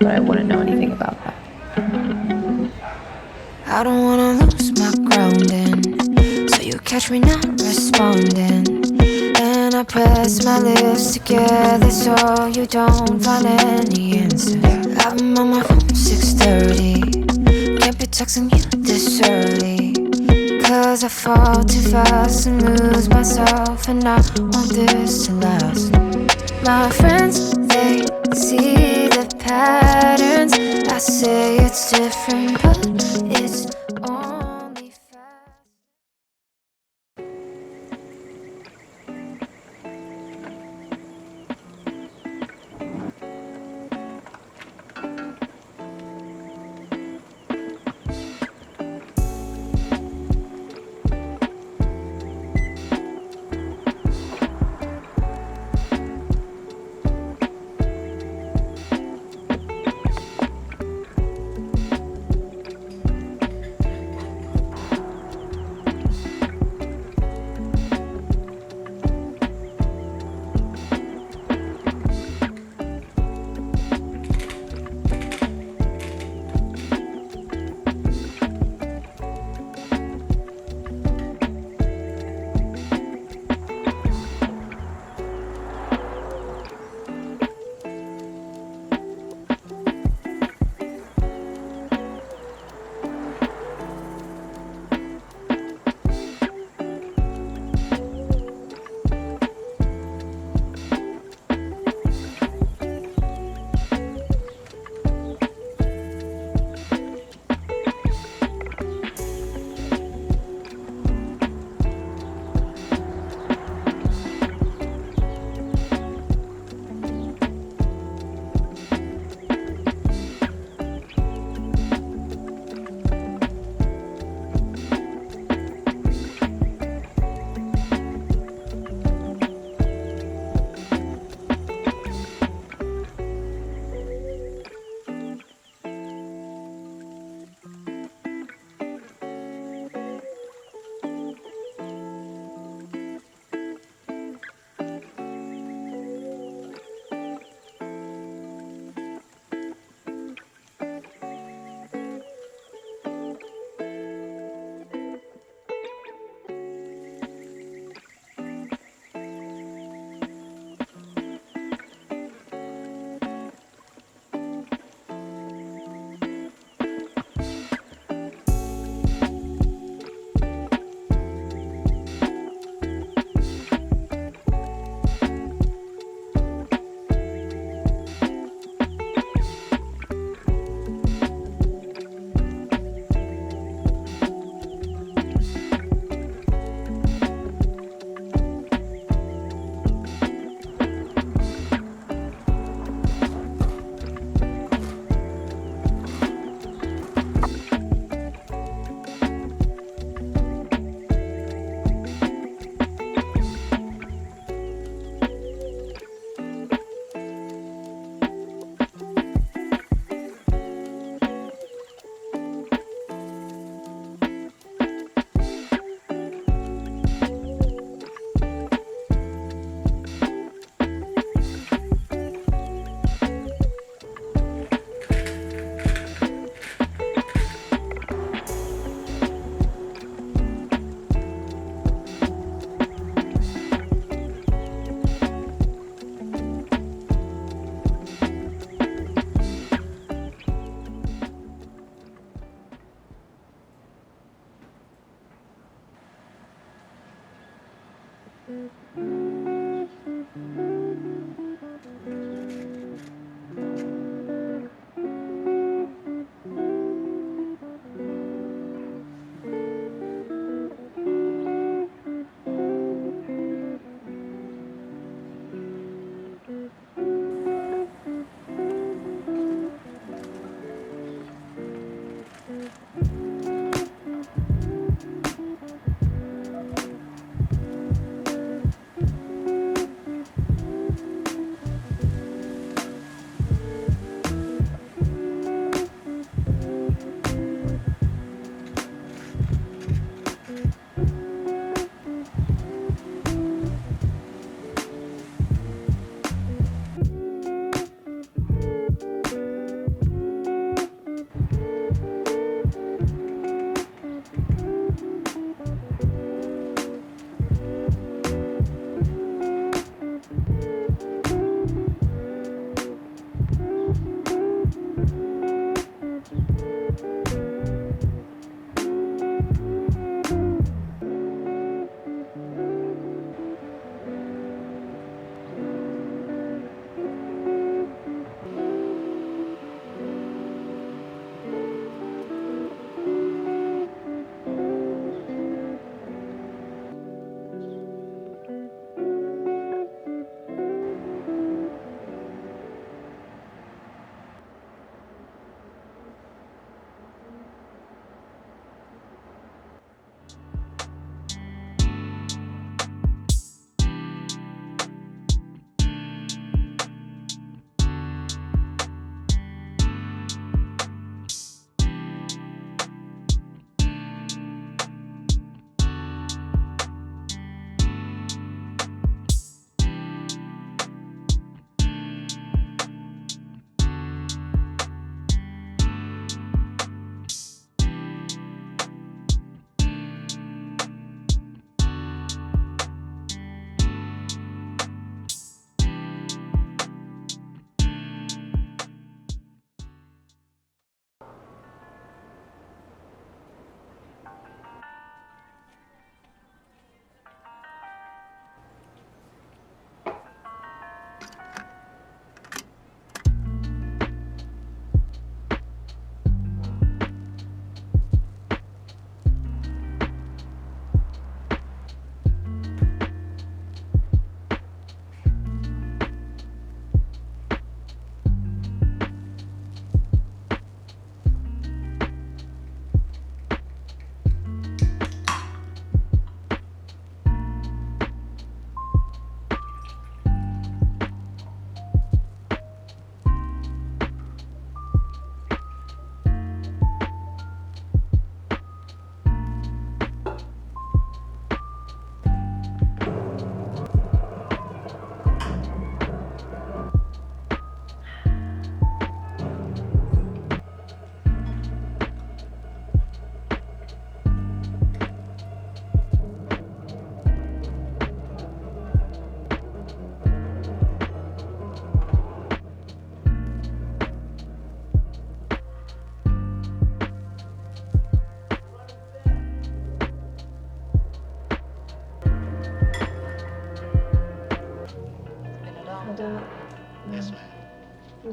but I wouldn't know anything about that. I don't wanna lose my grounding, so you catch me not responding. And I press my lips together so you don't find any answer. I've been on my phone 6:30. Can't be texting you this early, cause I fall too fast and lose myself, and I want this to last. My friends, they see the patterns. I say it's different, but it's only fast.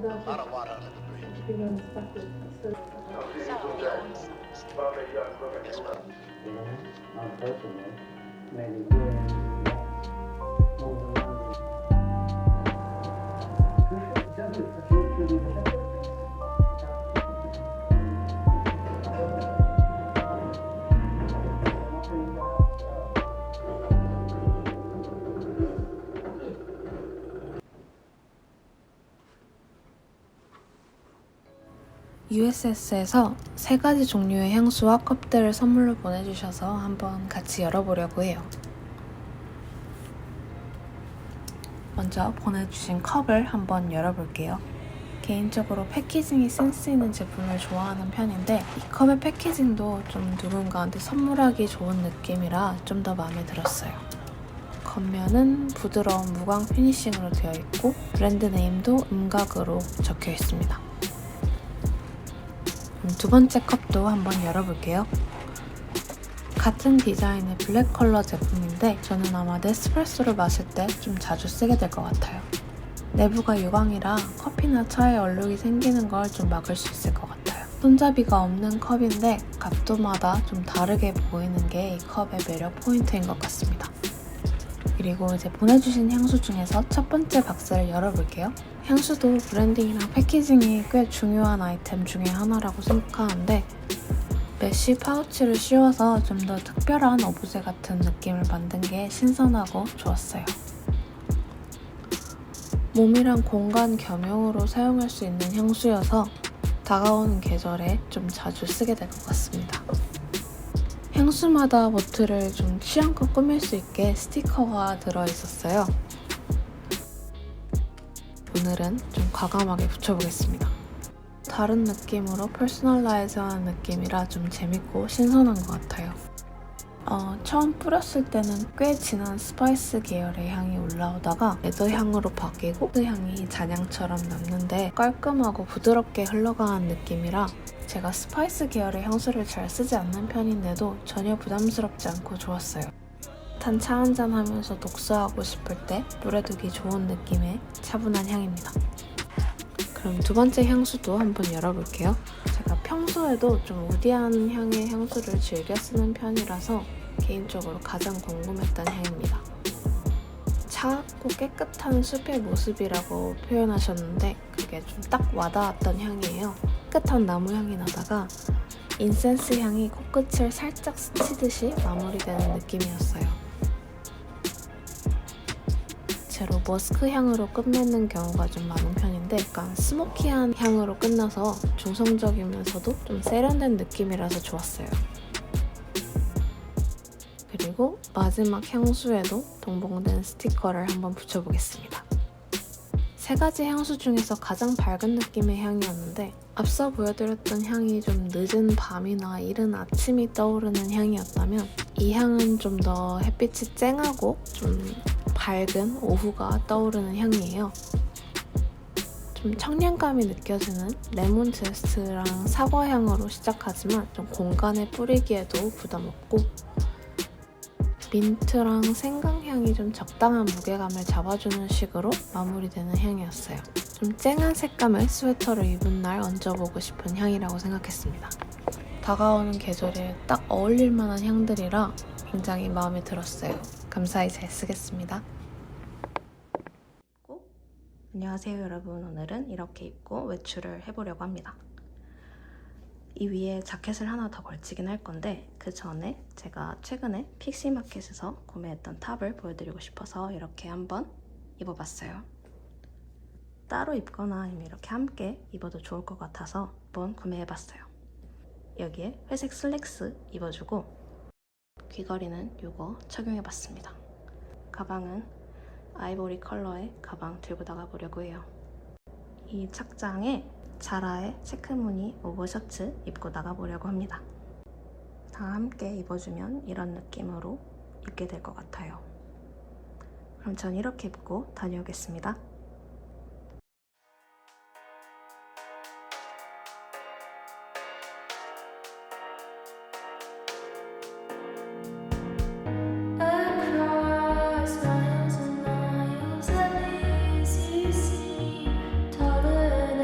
Not a lot of it. USS에서 3가지 종류의 향수와 컵들을 선물로 보내주셔서 한번 같이 열어보려고 해요. 먼저 보내주신 컵을 한번 열어볼게요. 개인적으로 패키징이 센스 있는 제품을 좋아하는 편인데 이 컵의 패키징도 좀 누군가한테 선물하기 좋은 느낌이라 좀 더 마음에 들었어요. 겉면은 부드러운 무광 피니싱으로 되어 있고 브랜드 네임도 음각으로 적혀 있습니다. 두 번째 컵도 한번 열어볼게요. 같은 디자인의 블랙 컬러 제품인데 저는 아마 네스프레소를 마실 때 좀 자주 쓰게 될 것 같아요. 내부가 유광이라 커피나 차에 얼룩이 생기는 걸 좀 막을 수 있을 것 같아요. 손잡이가 없는 컵인데 각도마다 좀 다르게 보이는 게 이 컵의 매력 포인트인 것 같습니다. 그리고 이제 보내주신 향수 중에서 첫 번째 박스를 열어볼게요. 향수도 브랜딩이랑 패키징이 꽤 중요한 아이템 중에 하나라고 생각하는데 메쉬 파우치를 씌워서 좀 더 특별한 오브제 같은 느낌을 만든 게 신선하고 좋았어요. 몸이랑 공간 겸용으로 사용할 수 있는 향수여서 다가오는 계절에 좀 자주 쓰게 될 것 같습니다. 향수마다 보틀을 좀 취향껏 꾸밀 수 있게 스티커가 들어있었어요. 오늘은 좀 과감하게 붙여보겠습니다. 다른 느낌으로 퍼스널라이즈한 느낌이라 좀 재밌고 신선한 것 같아요. 처음 뿌렸을 때는 꽤 진한 스파이스 계열의 향이 올라오다가 레더 향으로 바뀌고 그 향이 잔향처럼 남는데 깔끔하고 부드럽게 흘러가는 느낌이라 제가 스파이스 계열의 향수를 잘 쓰지 않는 편인데도 전혀 부담스럽지 않고 좋았어요. 단 차 한잔 하면서 독서하고 싶을 때 노래두기 좋은 느낌의 차분한 향입니다. 그럼 두 번째 향수도 한번 열어볼게요. 제가 평소에도 좀 우디한 향의 향수를 즐겨 쓰는 편이라서 개인적으로 가장 궁금했던 향입니다. 차갑고 깨끗한 숲의 모습이라고 표현하셨는데 그게 좀 딱 와닿았던 향이에요. 깨끗한 나무 향이 나다가 인센스 향이 코끝을 살짝 스치듯이 마무리되는 느낌이었어요. 대체로 머스크 향으로 끝맺는 경우가 좀 많은 편인데 약간 스모키한 향으로 끝나서 중성적이면서도 좀 세련된 느낌이라서 좋았어요. 그리고 마지막 향수에도 동봉된 스티커를 한번 붙여보겠습니다. 3가지 향수 중에서 가장 밝은 느낌의 향이었는데 앞서 보여드렸던 향이 좀 늦은 밤이나 이른 아침이 떠오르는 향이었다면 이 향은 좀 더 햇빛이 쨍하고 좀 밝은 오후가 떠오르는 향이에요. 좀 청량감이 느껴지는 레몬 제스트랑 사과 향으로 시작하지만 좀 공간에 뿌리기에도 부담 없고 민트랑 생강향이 좀 적당한 무게감을 잡아주는 식으로 마무리되는 향이었어요. 좀 쨍한 색감의 스웨터를 입은 날 얹어보고 싶은 향이라고 생각했습니다. 다가오는 계절에 딱 어울릴 만한 향들이라 굉장히 마음에 들었어요. 감사히 잘 쓰겠습니다. 안녕하세요 여러분. 오늘은 이렇게 입고 외출을 해보려고 합니다. 이 위에 자켓을 하나 더 걸치긴 할 건데 그 전에 제가 최근에 픽시마켓에서 구매했던 탑을 보여드리고 싶어서 이렇게 한번 입어봤어요. 따로 입거나 아니면 이렇게 함께 입어도 좋을 것 같아서 한번 구매해봤어요. 여기에 회색 슬랙스 입어주고 귀걸이는 이거 착용해봤습니다. 가방은 아이보리 컬러의 가방 들고 나가보려고 해요. 이 착장에 자라의 체크무늬 오버셔츠 입고 나가보려고 합니다. 다 함께 입어주면 이런 느낌으로 입게 될 것 같아요. 그럼 전 이렇게 입고 다녀오겠습니다. Across miles and miles, at least you seem taller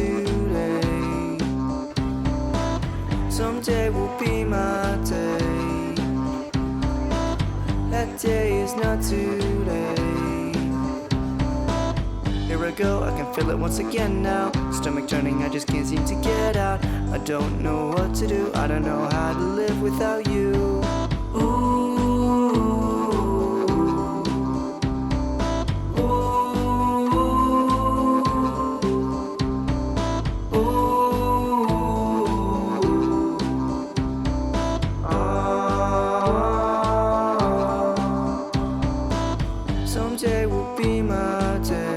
today. Someday will be my day. That day is not today. Here I go, I can feel it once again now. Stomach turning, I just can't seem to get out. I don't know what to do, I don't know how to live without you. Ooh. Someday will be my day.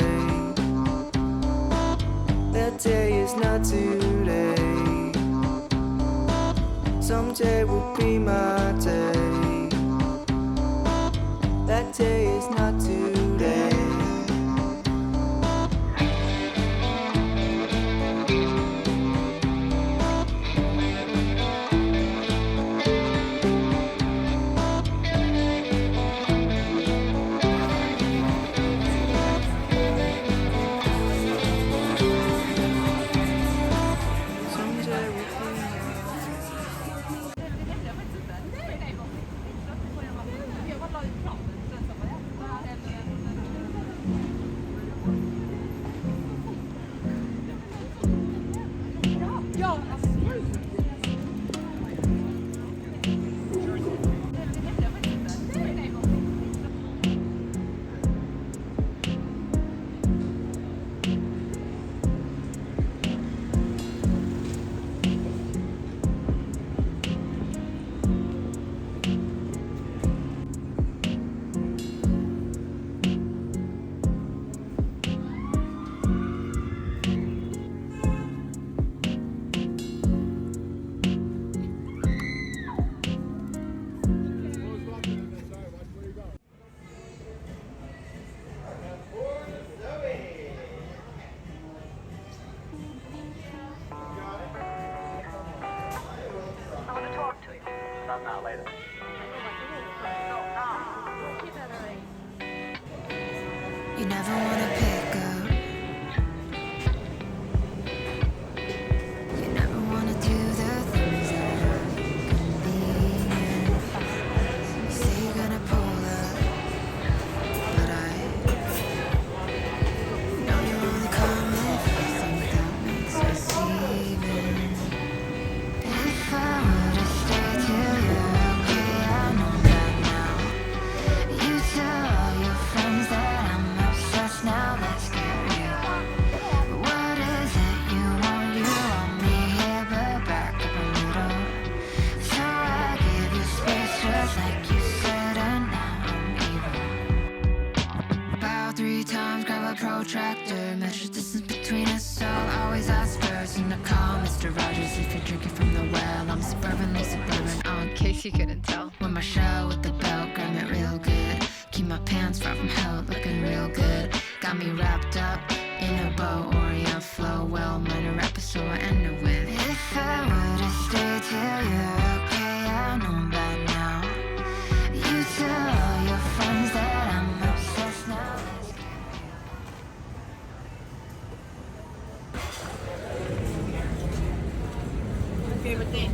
That day is not today. Someday will be my day. That day is not today. You never wanna pick up. You never wanna do the things that are convenient. You say you're gonna pull up, but I know you only come if you think that makes us even. If I would've stayed till you're okay, I know that now. You tell all your friends that I'm obsessed, now let's get real. What is it you want? You want me here, but back up a little. So I give you space just like you said, and now I'm evil. Bow 3 times, grab a protractor, measure distance between us all. Always ask first in the call, Mr. Rogers, if you're drinking from the well. I'm suburbanly suburban, in case you couldn't tell. With my shell with the belt, grab it real good. Keep my pants far from hell, looking real good. Got me wrapped up in a bow, Orient flow. Well, minor episode I end it with. If I would've stayed till you're okay, I know by now. You tell all your friends that I'm obsessed, now let's get Favorite thing?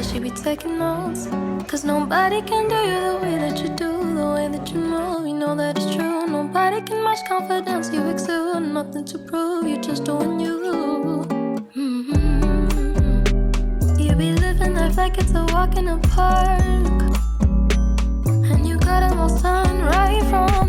that she be taking notes. Cause nobody can do you the way that you do, the way that you move. You know that it's true. Nobody can match confidence you exude. Nothing to prove, you're just doing you. You be living life like it's a walk in the park, and you got them all done right from